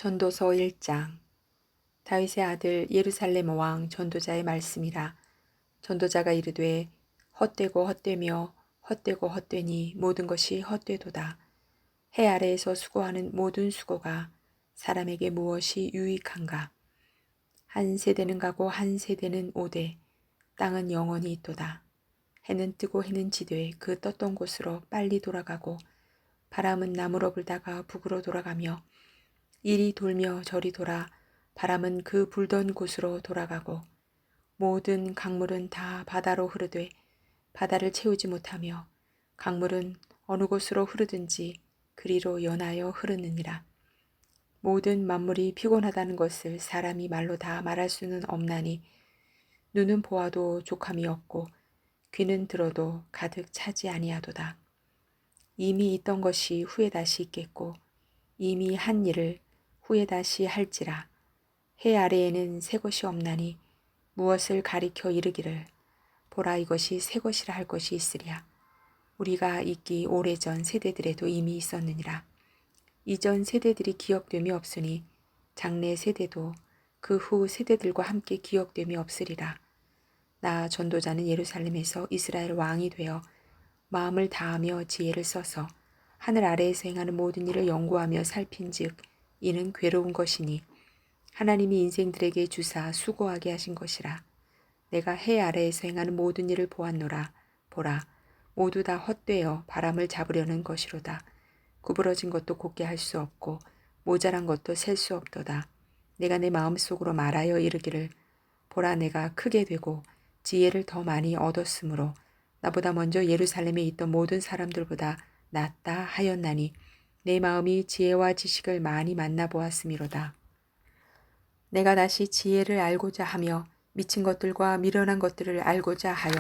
전도서 1장. 다윗의 아들 예루살렘 왕 전도자의 말씀이라. 전도자가 이르되 헛되고 헛되며 헛되고 헛되니 모든 것이 헛되도다. 해 아래에서 수고하는 모든 수고가 사람에게 무엇이 유익한가. 한 세대는 가고 한 세대는 오되 땅은 영원히 있도다. 해는 뜨고 해는 지되 그 떴던 곳으로 빨리 돌아가고 바람은 남으로 불다가 북으로 돌아가며 이리 돌며 저리 돌아 바람은 그 불던 곳으로 돌아가고 모든 강물은 다 바다로 흐르되 바다를 채우지 못하며 강물은 어느 곳으로 흐르든지 그리로 연하여 흐르느니라. 모든 만물이 피곤하다는 것을 사람이 말로 다 말할 수는 없나니 눈은 보아도 족함이 없고 귀는 들어도 가득 차지 아니하도다. 이미 있던 것이 후에 다시 있겠고 이미 한 일을 후에 다시 할지라. 해 아래에는 새 것이 없나니 무엇을 가리켜 이르기를 보라 이것이 새 것이라 할 것이 있으랴. 우리가 있기 오래전 세대들에도 이미 있었느니라. 이전 세대들이 기억됨이 없으니 장래 세대도 그 후 세대들과 함께 기억됨이 없으리라. 나 전도자는 예루살렘에서 이스라엘 왕이 되어 마음을 다하며 지혜를 써서 하늘 아래에서 행하는 모든 일을 연구하며 살핀즉 이는 괴로운 것이니 하나님이 인생들에게 주사 수고하게 하신 것이라. 내가 해 아래에서 행하는 모든 일을 보았노라. 보라 모두 다 헛되어 바람을 잡으려는 것이로다. 구부러진 것도 곱게 할 수 없고 모자란 것도 셀 수 없도다. 내가 내 마음속으로 말하여 이르기를 보라 내가 크게 되고 지혜를 더 많이 얻었으므로 나보다 먼저 예루살렘에 있던 모든 사람들보다 낫다 하였나니 내 마음이 지혜와 지식을 많이 만나보았음이로다. 내가 다시 지혜를 알고자 하며 미친 것들과 미련한 것들을 알고자 하여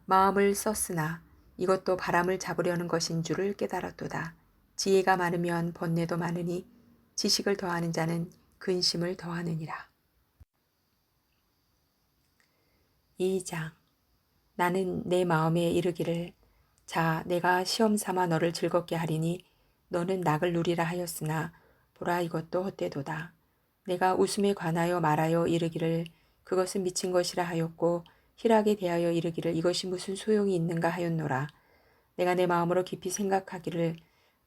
마음을 썼으나 이것도 바람을 잡으려는 것인 줄을 깨달았도다. 지혜가 많으면 번뇌도 많으니 지식을 더하는 자는 근심을 더하느니라. 2장. 나는 내 마음에 이르기를 자 내가 시험 삼아 너를 즐겁게 하리니 너는 낙을 누리라 하였으나 보라 이것도 헛되도다. 내가 웃음에 관하여 말하여 이르기를 그것은 미친 것이라 하였고 희락에 대하여 이르기를 이것이 무슨 소용이 있는가 하였노라. 내가 내 마음으로 깊이 생각하기를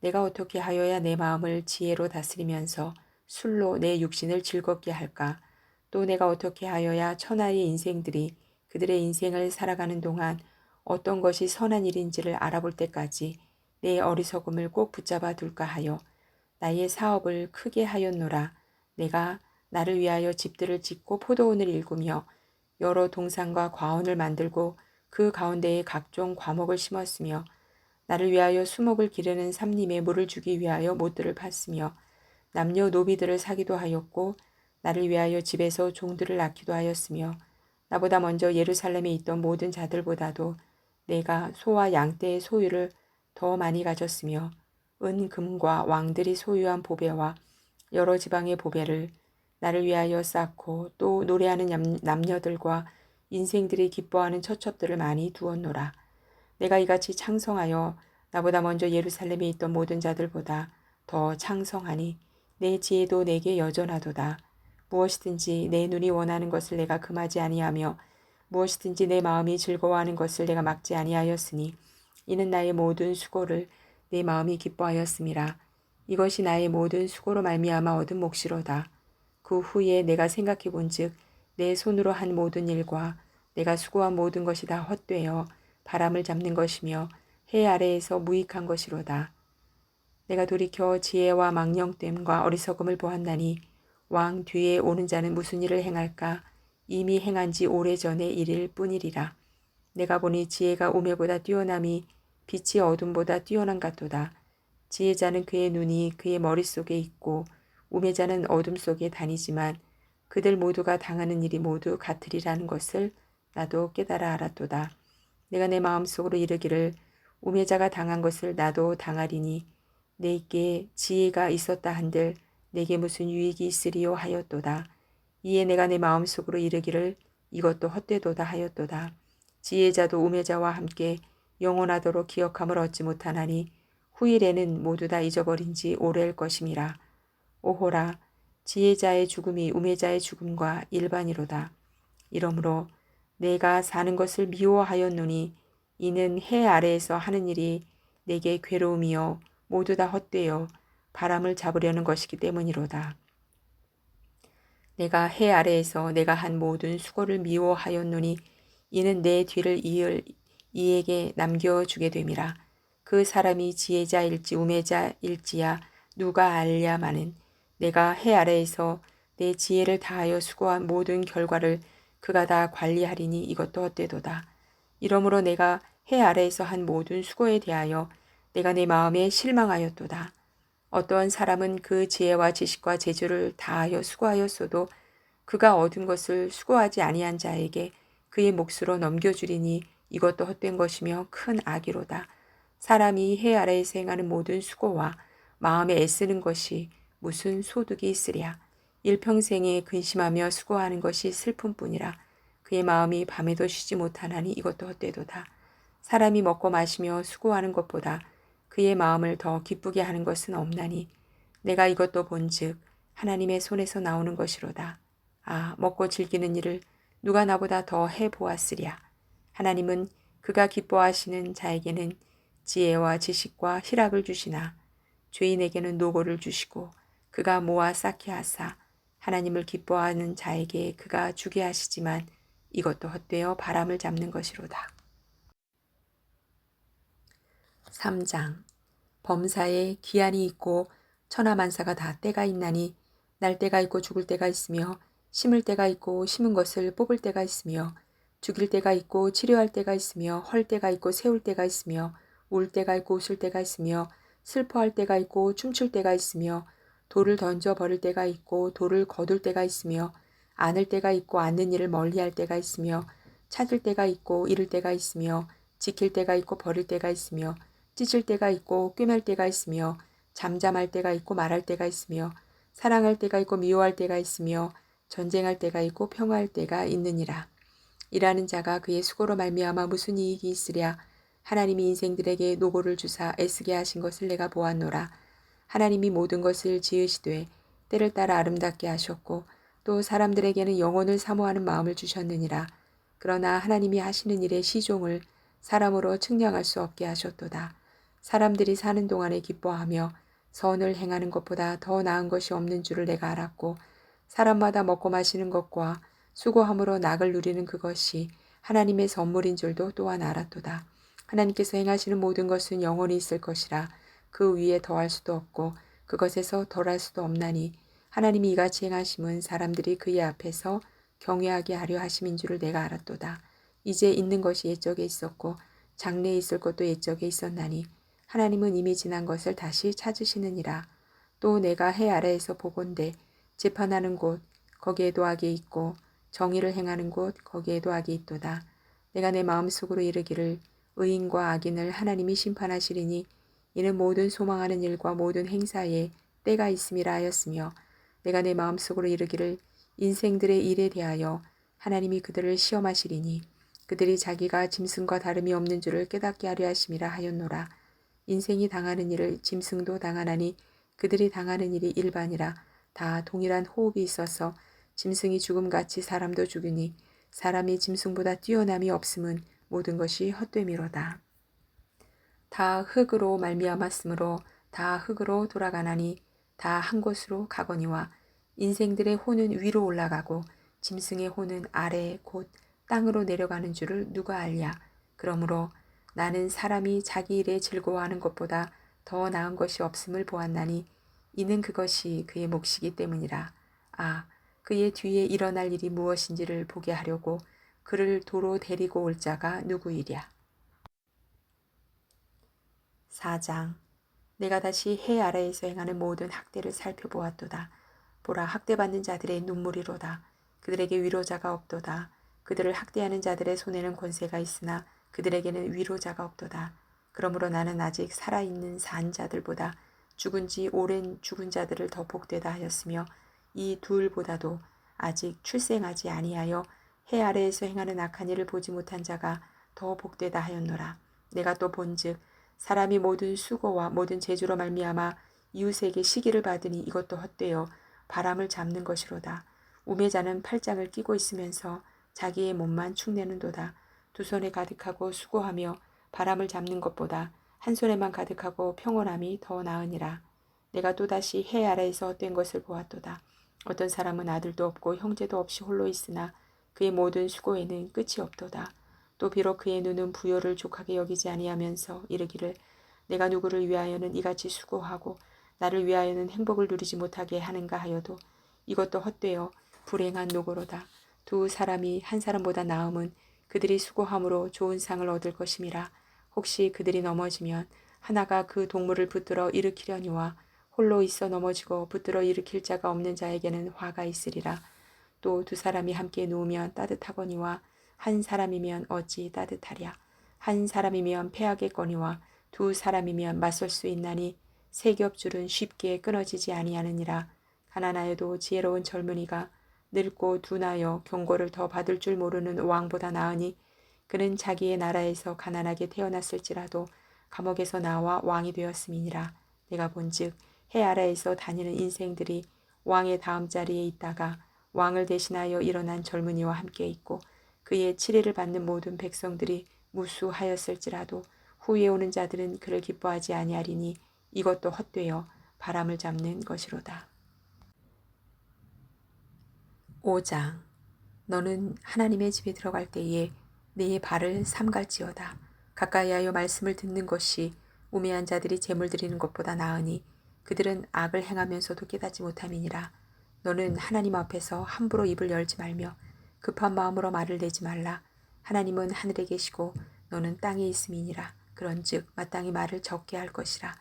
내가 어떻게 하여야 내 마음을 지혜로 다스리면서 술로 내 육신을 즐겁게 할까. 또 내가 어떻게 하여야 천하의 인생들이 그들의 인생을 살아가는 동안 어떤 것이 선한 일인지를 알아볼 때까지 내 어리석음을 꼭 붙잡아 둘까 하여 나의 사업을 크게 하였노라. 내가 나를 위하여 집들을 짓고 포도원을 일구며 여러 동산과 과원을 만들고 그 가운데에 각종 과목을 심었으며 나를 위하여 수목을 기르는 삼림에 물을 주기 위하여 못들을 팠으며 남녀 노비들을 사기도 하였고 나를 위하여 집에서 종들을 낳기도 하였으며 나보다 먼저 예루살렘에 있던 모든 자들보다도 내가 소와 양떼의 소유를 더 많이 가졌으며 은 금과 왕들이 소유한 보배와 여러 지방의 보배를 나를 위하여 쌓고 또 노래하는 남녀들과 인생들이 기뻐하는 처첩들을 많이 두었노라. 내가 이같이 창성하여 나보다 먼저 예루살렘에 있던 모든 자들보다 더 창성하니 내 지혜도 내게 여전하도다. 무엇이든지 내 눈이 원하는 것을 내가 금하지 아니하며 무엇이든지 내 마음이 즐거워하는 것을 내가 막지 아니하였으니 이는 나의 모든 수고를 내 마음이 기뻐하였음이라. 이것이 나의 모든 수고로 말미암아 얻은 몫이로다. 그 후에 내가 생각해 본즉 내 손으로 한 모든 일과 내가 수고한 모든 것이 다 헛되어 바람을 잡는 것이며 해 아래에서 무익한 것이로다. 내가 돌이켜 지혜와 망령됨과 어리석음을 보았나니 왕 뒤에 오는 자는 무슨 일을 행할까? 이미 행한 지 오래전의 일일 뿐이리라. 내가 보니 지혜가 우매보다 뛰어남이 빛이 어둠보다 뛰어난 같도다. 지혜자는 그의 눈이 그의 머릿속에 있고 우매자는 어둠 속에 다니지만 그들 모두가 당하는 일이 모두 같으리라는 것을 나도 깨달아 알았도다. 내가 내 마음속으로 이르기를 우매자가 당한 것을 나도 당하리니 내게 지혜가 있었다 한들 내게 무슨 유익이 있으리요 하였도다. 이에 내가 내 마음속으로 이르기를 이것도 헛되도다 하였도다. 지혜자도 우매자와 함께 영원하도록 기억함을 얻지 못하나니 후일에는 모두 다 잊어버린 지 오래일 것임이라. 오호라 지혜자의 죽음이 우매자의 죽음과 일반이로다. 이러므로 내가 사는 것을 미워하였노니 이는 해 아래에서 하는 일이 내게 괴로움이요 모두 다 헛되어 바람을 잡으려는 것이기 때문이로다. 내가 해 아래에서 내가 한 모든 수고를 미워하였노니 이는 내 뒤를 이을 이에게 남겨주게 됨이라. 그 사람이 지혜자일지 우매자일지야 누가 알랴마는 내가 해 아래에서 내 지혜를 다하여 수고한 모든 결과를 그가 다 관리하리니 이것도 헛되도다. 이러므로 내가 해 아래에서 한 모든 수고에 대하여 내가 내 마음에 실망하였도다. 어떠한 사람은 그 지혜와 지식과 재주를 다하여 수고하였어도 그가 얻은 것을 수고하지 아니한 자에게 그의 몫으로 넘겨주리니 이것도 헛된 것이며 큰 악이로다. 사람이 해 아래에서 행하는 모든 수고와 마음에 애쓰는 것이 무슨 소득이 있으랴. 일평생에 근심하며 수고하는 것이 슬픔뿐이라. 그의 마음이 밤에도 쉬지 못하나니 이것도 헛되도다. 사람이 먹고 마시며 수고하는 것보다 그의 마음을 더 기쁘게 하는 것은 없나니 내가 이것도 본즉 하나님의 손에서 나오는 것이로다. 아, 먹고 즐기는 일을 누가 나보다 더 해보았으랴. 하나님은 그가 기뻐하시는 자에게는 지혜와 지식과 희락을 주시나 죄인에게는 노고를 주시고 그가 모아 쌓게 하사 하나님을 기뻐하는 자에게 그가 주게 하시지만 이것도 헛되어 바람을 잡는 것이로다. 3장 범사에 기한이 있고 천하만사가 다 때가 있나니 날 때가 있고 죽을 때가 있으며 심을 때가 있고 심은 것을 뽑을 때가 있으며 죽일 때가 있고 치료할 때가 있으며 헐 때가 있고 세울 때가 있으며 울 때가 있고 웃을 때가 있으며 슬퍼할 때가 있고 춤출 때가 있으며 돌을 던져 버릴 때가 있고 돌을 거둘 때가 있으며 안을 때가 있고 않는 일을 멀리할 때가 있으며 찾을 때가 있고 잃을 때가 있으며 지킬 때가 있고 버릴 때가 있으며 찢을 때가 있고 꿰맬 때가 있으며 잠잠할 때가 있고 말할 때가 있으며 사랑할 때가 있고 미워할 때가 있으며 전쟁할 때가 있고 평화할 때가 있느니라. 일하는 자가 그의 수고로 말미암아 무슨 이익이 있으랴. 하나님이 인생들에게 노고를 주사 애쓰게 하신 것을 내가 보았노라. 하나님이 모든 것을 지으시되 때를 따라 아름답게 하셨고 또 사람들에게는 영혼을 사모하는 마음을 주셨느니라. 그러나 하나님이 하시는 일의 시종을 사람으로 측량할 수 없게 하셨도다. 사람들이 사는 동안에 기뻐하며 선을 행하는 것보다 더 나은 것이 없는 줄을 내가 알았고 사람마다 먹고 마시는 것과 수고함으로 낙을 누리는 그것이 하나님의 선물인 줄도 또한 알았도다. 하나님께서 행하시는 모든 것은 영원히 있을 것이라. 그 위에 더할 수도 없고 그것에서 덜할 수도 없나니 하나님이 이같이 행하심은 사람들이 그의 앞에서 경외하게 하려 하심인 줄을 내가 알았도다. 이제 있는 것이 옛적에 있었고 장래에 있을 것도 옛적에 있었나니 하나님은 이미 지난 것을 다시 찾으시느니라. 또 내가 해 아래에서 보건대 재판하는 곳 거기에도 악이 있고 정의를 행하는 곳 거기에도 악이 있도다. 내가 내 마음속으로 이르기를 의인과 악인을 하나님이 심판하시리니 이는 모든 소망하는 일과 모든 행사에 때가 있음이라 하였으며 내가 내 마음속으로 이르기를 인생들의 일에 대하여 하나님이 그들을 시험하시리니 그들이 자기가 짐승과 다름이 없는 줄을 깨닫게 하려 하심이라 하였노라. 인생이 당하는 일을 짐승도 당하나니 그들이 당하는 일이 일반이라. 다 동일한 호흡이 있어서 짐승이 죽음같이 사람도 죽으니 사람이 짐승보다 뛰어남이 없음은 모든 것이 헛됨이로다. 다 흙으로 말미암았으므로 다 흙으로 돌아가나니 다 한 곳으로 가거니와 인생들의 혼은 위로 올라가고 짐승의 혼은 아래 곧 땅으로 내려가는 줄을 누가 알랴. 그러므로 나는 사람이 자기 일에 즐거워하는 것보다 더 나은 것이 없음을 보았나니 이는 그것이 그의 몫이기 때문이라. 아, 그의 뒤에 일어날 일이 무엇인지를 보게 하려고 그를 도로 데리고 올 자가 누구이랴. 4장 내가 다시 해 아래에서 행하는 모든 학대를 살펴보았도다. 보라, 학대받는 자들의 눈물이로다. 그들에게 위로자가 없도다. 그들을 학대하는 자들의 손에는 권세가 있으나 그들에게는 위로자가 없도다. 그러므로 나는 아직 살아있는 산 자들보다 죽은 지 오랜 죽은 자들을 더 복되다 하였으며 이 둘보다도 아직 출생하지 아니하여 해 아래에서 행하는 악한 일을 보지 못한 자가 더 복되다 하였노라. 내가 또 본즉 사람이 모든 수고와 모든 재주로 말미암아 이웃에게 시기를 받으니 이것도 헛되어 바람을 잡는 것이로다. 우매자는 팔짱을 끼고 있으면서 자기의 몸만 축내는도다. 두 손에 가득하고 수고하며 바람을 잡는 것보다 한 손에만 가득하고 평온함이 더 나으니라. 내가 또다시 해 아래에서 헛된 것을 보았도다. 어떤 사람은 아들도 없고 형제도 없이 홀로 있으나 그의 모든 수고에는 끝이 없도다. 또 비록 그의 눈은 부요를 족하게 여기지 아니하면서 이르기를 내가 누구를 위하여는 이같이 수고하고 나를 위하여는 행복을 누리지 못하게 하는가 하여도 이것도 헛되어 불행한 노고로다. 두 사람이 한 사람보다 나음은 그들이 수고함으로 좋은 상을 얻을 것임이라. 혹시 그들이 넘어지면 하나가 그 동물을 붙들어 일으키려니와 홀로 있어 넘어지고 붙들어 일으킬 자가 없는 자에게는 화가 있으리라. 또 두 사람이 함께 누우면 따뜻하거니와 한 사람이면 어찌 따뜻하랴. 한 사람이면 패하겠거니와 두 사람이면 맞설 수 있나니 세 겹줄은 쉽게 끊어지지 아니하느니라. 가난하여도 지혜로운 젊은이가 늙고 둔하여 경고를 더 받을 줄 모르는 왕보다 나으니 그는 자기의 나라에서 가난하게 태어났을지라도 감옥에서 나와 왕이 되었음이니라. 내가 본즉 해 아래에서 다니는 인생들이 왕의 다음 자리에 있다가 왕을 대신하여 일어난 젊은이와 함께 있고 그의 치리를 받는 모든 백성들이 무수하였을지라도 후에 오는 자들은 그를 기뻐하지 아니하리니 이것도 헛되어 바람을 잡는 것이로다. 5장. 너는 하나님의 집에 들어갈 때에 네 발을 삼갈지어다. 가까이하여 말씀을 듣는 것이 우매한 자들이 재물 드리는 것보다 나으니 그들은 악을 행하면서도 깨닫지 못함이니라. 너는 하나님 앞에서 함부로 입을 열지 말며 급한 마음으로 말을 내지 말라. 하나님은 하늘에 계시고 너는 땅에 있음이니라. 그런즉 마땅히 말을 적게 할 것이라.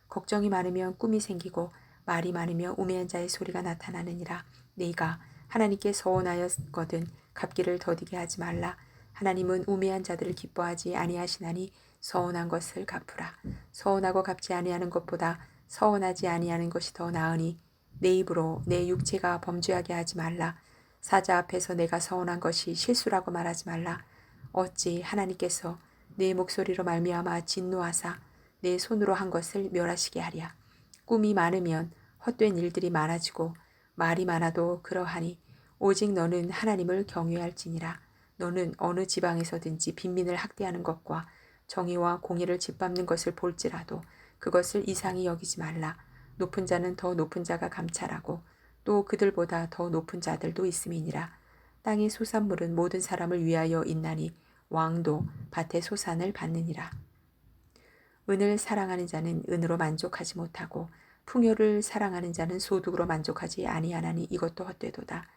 걱정이 많으면 꿈이 생기고 말이 많으면 우매한 자의 소리가 나타나느니라. 네가 하나님께 서원하였거든 갚기를 더디게 하지 말라. 하나님은 우매한 자들을 기뻐하지 아니하시나니 서원한 것을 갚으라. 서원하고 갚지 아니하는 것보다 서원하지 아니하는 것이 더 나으니 내 입으로 내 육체가 범죄하게 하지 말라. 사자 앞에서 내가 서원한 것이 실수라고 말하지 말라. 어찌 하나님께서 내 목소리로 말미암아 진노하사 내 손으로 한 것을 멸하시게 하랴. 꿈이 많으면 헛된 일들이 많아지고 말이 많아도 그러하니 오직 너는 하나님을 경외할지니라. 너는 어느 지방에서든지 빈민을 학대하는 것과 정의와 공의를 짓밟는 것을 볼지라도 그것을 이상히 여기지 말라. 높은 자는 더 높은 자가 감찰하고 또 그들보다 더 높은 자들도 있음이니라. 땅의 소산물은 모든 사람을 위하여 있나니 왕도 밭의 소산을 받느니라. 은을 사랑하는 자는 은으로 만족하지 못하고 풍요를 사랑하는 자는 소득으로 만족하지 아니하나니 이것도 헛되도다.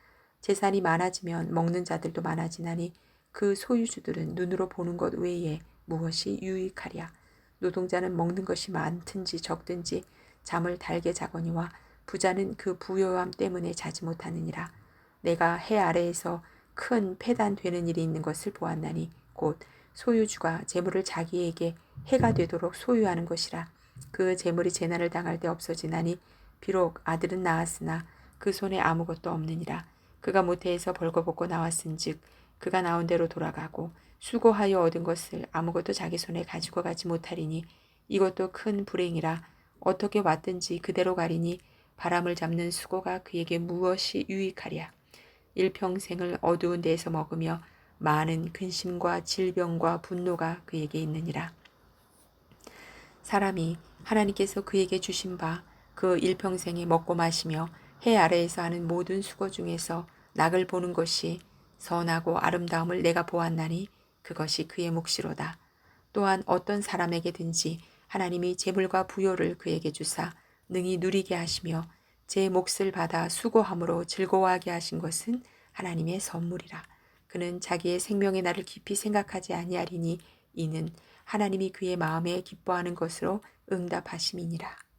재산이 많아지면 먹는 자들도 많아지나니 그 소유주들은 눈으로 보는 것 외에 무엇이 유익하랴. 노동자는 먹는 것이 많든지 적든지 잠을 달게 자거니와 부자는 그 부요함 때문에 자지 못하느니라. 내가 해 아래에서 큰 패단되는 일이 있는 것을 보았나니 곧 소유주가 재물을 자기에게 해가 되도록 소유하는 것이라. 그 재물이 재난을 당할 때 없어지나니 비록 아들은 낳았으나 그 손에 아무것도 없느니라. 그가 모태에서 벌거벗고 나왔은즉 그가 나온 대로 돌아가고 수고하여 얻은 것을 아무것도 자기 손에 가지고 가지 못하리니 이것도 큰 불행이라. 어떻게 왔든지 그대로 가리니 바람을 잡는 수고가 그에게 무엇이 유익하랴. 일평생을 어두운 데에서 먹으며 많은 근심과 질병과 분노가 그에게 있느니라. 사람이 하나님께서 그에게 주신 바 그 일평생에 먹고 마시며 해 아래에서 하는 모든 수고 중에서 낙을 보는 것이 선하고 아름다움을 내가 보았나니 그것이 그의 몫이로다. 또한 어떤 사람에게든지 하나님이 재물과 부요를 그에게 주사 능히 누리게 하시며 제 몫을 받아 수고함으로 즐거워하게 하신 것은 하나님의 선물이라. 그는 자기의 생명의 날을 깊이 생각하지 아니하리니 이는 하나님이 그의 마음에 기뻐하는 것으로 응답하심이니라.